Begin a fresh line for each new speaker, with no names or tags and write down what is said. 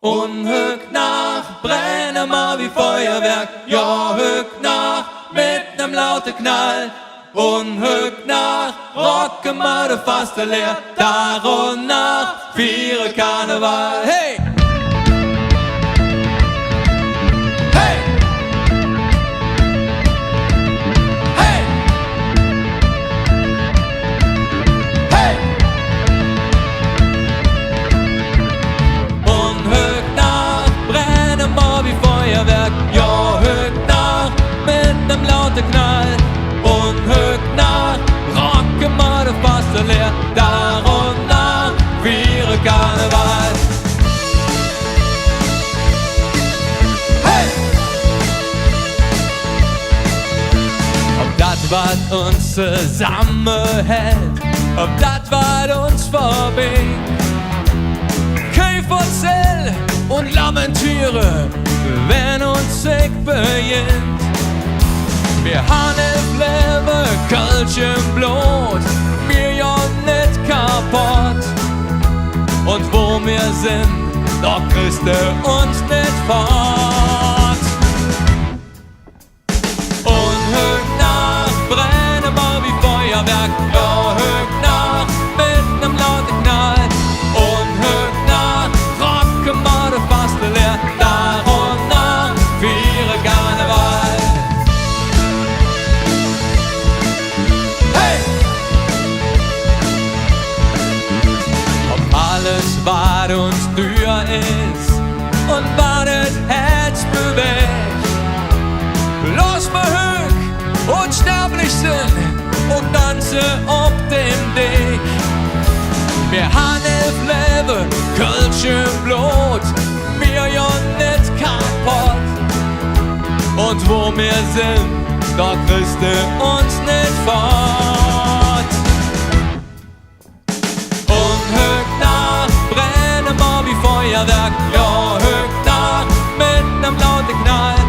Und hück nach, brennen wir wie Feuerwerk, ja hück nach, mit nem lauten Knall. Und hück nach, rocken wir de Faste leer, Tag und Nacht, feiern Karneval, hey! Hey! Hey! Hey! Und hück nach, brennen wir wie Feuerwerk, ja hück nach, mit nem lauten Knall. Und hück nach, rocken wir de Faste leer, Tag und Nacht, feiern Karneval. Hey! Ob das, was uns zusammenhält, ob das, was uns verbindet, Käferzell und Lamentiere, wenn uns Sieg beginnt. Wir haben im Leben Kölsch im Blut, wir ja nicht kaputt. Und wo wir sind, da kriegst du uns nicht fort. Und hück nach, brennen wir wie Feuerwerk, ja hück nach, mit nem lauten Knall. Und hück nach, rocken wir de Faste leer, Tag und Nacht, feiern Karneval. Alles, was uns teuer ist und was das Herz bewegt. Los mal hoch, unsterblich sind und tanzen auf dem Deck. Wir haben im Leben Kölsch im Blut, wir ja nicht kaputt. Und wo wir sind, da kriegst du uns nicht fort. Und hück nach, brennen wir wie Feuerwerk, ja hück nach, mit nem lauten Knall.